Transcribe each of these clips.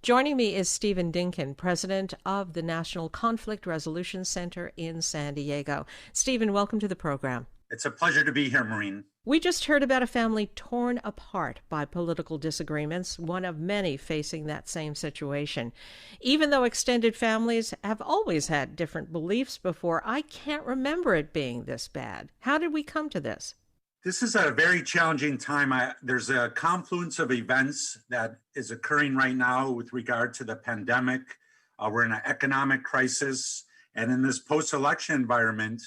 Joining me is Stephen Dinkin, president of the National Conflict Resolution Center in San Diego. Stephen, welcome to the program. It's a pleasure to be here, Maureen. We just heard about a family torn apart by political disagreements, one of many facing that same situation. Even though extended families have always had different beliefs before, I can't remember it being this bad. How did we come to this? This is a very challenging time. There's a confluence of events that is occurring right now with regard to the pandemic. We're in an economic crisis and in this post-election environment.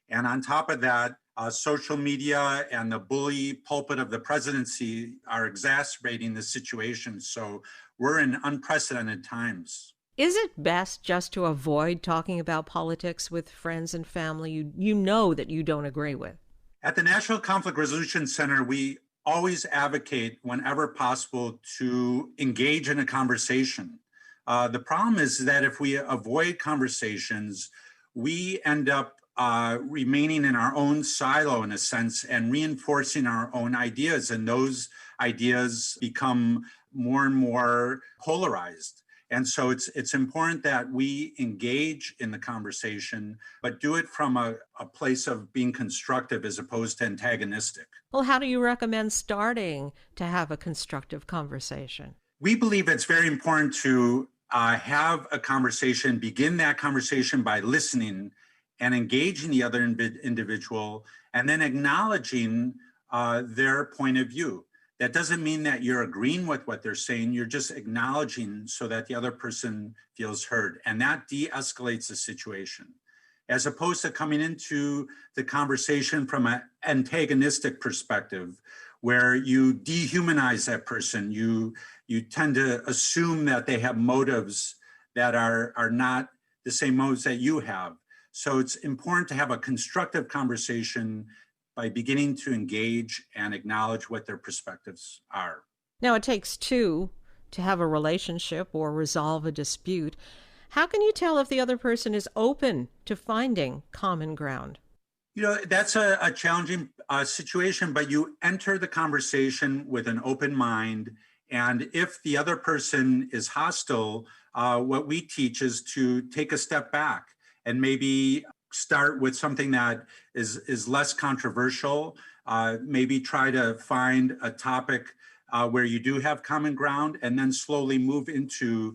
And on top of that, social media and the bully pulpit of the presidency are exacerbating the situation. So we're in unprecedented times. Is it best just to avoid talking about politics with friends and family you know that you don't agree with? At the National Conflict Resolution Center, we always advocate whenever possible to engage in a conversation. The problem is that if we avoid conversations, we end up remaining in our own silo in a sense and reinforcing our own ideas. And those ideas become more and more polarized. And so it's important that we engage in the conversation, but do it from a place of being constructive as opposed to antagonistic. Well, how do you recommend starting to have a constructive conversation? We believe it's very important to have a conversation, begin that conversation by listening and engaging the other individual, and then acknowledging their point of view. That doesn't mean that you're agreeing with what they're saying. You're just acknowledging so that the other person feels heard. And that de-escalates the situation. As opposed to coming into the conversation from an antagonistic perspective, where you dehumanize that person. You tend to assume that they have motives that are not the same motives that you have. So it's important to have a constructive conversation by beginning to engage and acknowledge what their perspectives are. Now, it takes two to have a relationship or resolve a dispute. How can you tell if the other person is open to finding common ground? That's a challenging situation, but you enter the conversation with an open mind. And if the other person is hostile, what we teach is to take a step back and maybe start with something that is less controversial. Maybe try to find a topic where you do have common ground, and then slowly move into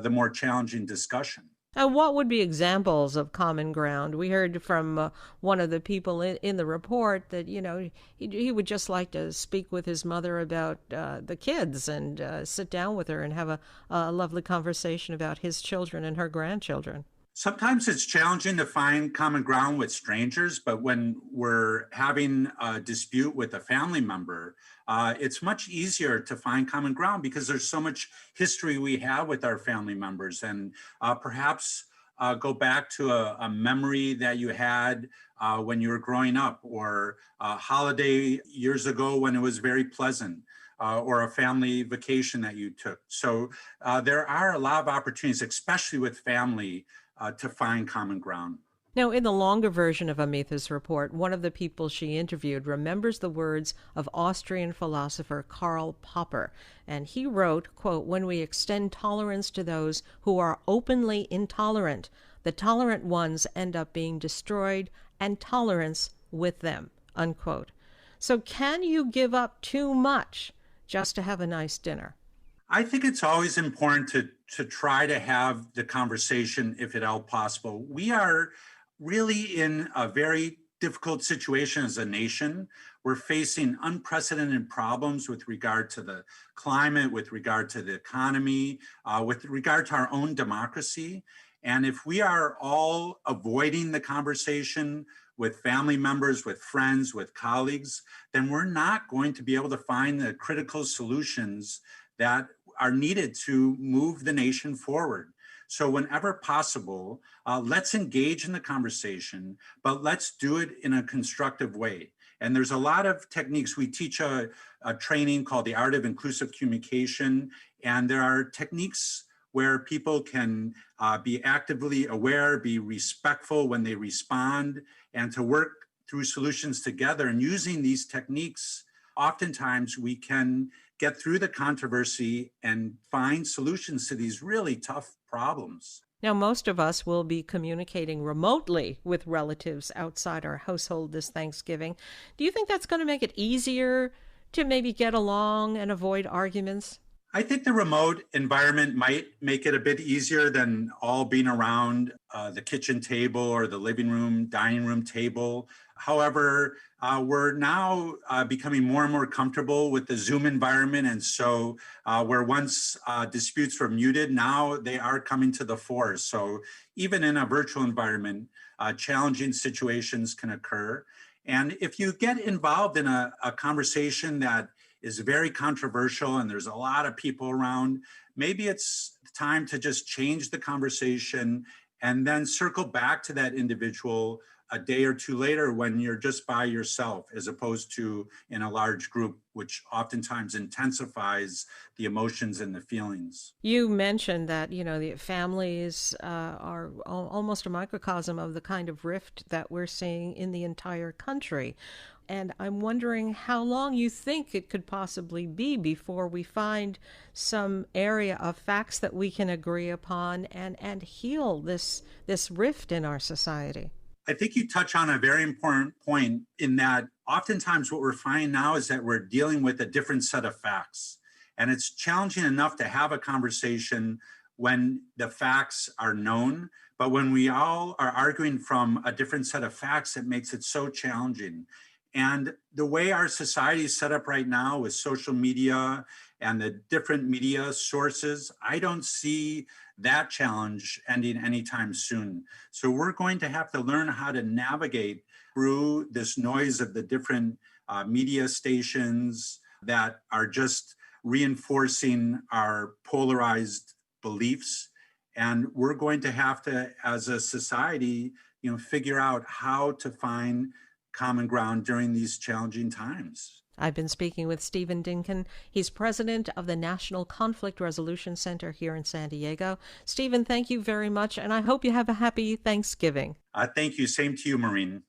the more challenging discussion. And what would be examples of common ground? We heard from one of the people in the report that, he would just like to speak with his mother about the kids and sit down with her and have a lovely conversation about his children and her grandchildren. Sometimes it's challenging to find common ground with strangers, but when we're having a dispute with a family member, it's much easier to find common ground because there's so much history we have with our family members, and perhaps go back to a memory that you had when you were growing up, or a holiday years ago when it was very pleasant. Or a family vacation that you took. So there are a lot of opportunities, especially with family, to find common ground. Now, in the longer version of Amitha's report, one of the people she interviewed remembers the words of Austrian philosopher Karl Popper, and he wrote, quote, "When we extend tolerance to those who are openly intolerant, the tolerant ones end up being destroyed and tolerance with them," unquote. So can you give up too much just to have a nice dinner? I think it's always important to try to have the conversation if at all possible. We are really in a very difficult situation as a nation. We're facing unprecedented problems with regard to the climate, with regard to the economy, with regard to our own democracy. And if we are all avoiding the conversation with family members, with friends, with colleagues, then we're not going to be able to find the critical solutions that are needed to move the nation forward. So whenever possible, let's engage in the conversation, but let's do it in a constructive way. And there's a lot of techniques. We teach a training called the Art of Inclusive Communication, and there are techniques where people can be actively aware, be respectful when they respond, and to work through solutions together. And using these techniques, oftentimes we can get through the controversy and find solutions to these really tough problems. Now, most of us will be communicating remotely with relatives outside our household this Thanksgiving. Do you think that's going to make it easier to maybe get along and avoid arguments? I think the remote environment might make it a bit easier than all being around the kitchen table or the living room, dining room table. However, we're now becoming more and more comfortable with the Zoom environment. And so, where once disputes were muted, now they are coming to the fore. So, even in a virtual environment, challenging situations can occur. And if you get involved in a conversation that is very controversial and there's a lot of people around, maybe it's time to just change the conversation and then circle back to that individual a day or two later when you're just by yourself, as opposed to in a large group, which oftentimes intensifies the emotions and the feelings. You mentioned that, the families are almost a microcosm of the kind of rift that we're seeing in the entire country. And I'm wondering how long you think it could possibly be before we find some area of facts that we can agree upon and heal this rift in our society. I think you touch on a very important point in that oftentimes what we're finding now is that we're dealing with a different set of facts. And it's challenging enough to have a conversation when the facts are known. But when we all are arguing from a different set of facts, it makes it so challenging. And the way our society is set up right now with social media and the different media sources, I don't see that challenge ending anytime soon. So we're going to have to learn how to navigate through this noise of the different media stations that are just reinforcing our polarized beliefs. And we're going to have to, as a society, figure out how to find common ground during these challenging times. I've been speaking with Stephen Dinkin. He's president of the National Conflict Resolution Center here in San Diego. Stephen, thank you very much, and I hope you have a happy Thanksgiving. Thank you. Same to you, Maureen.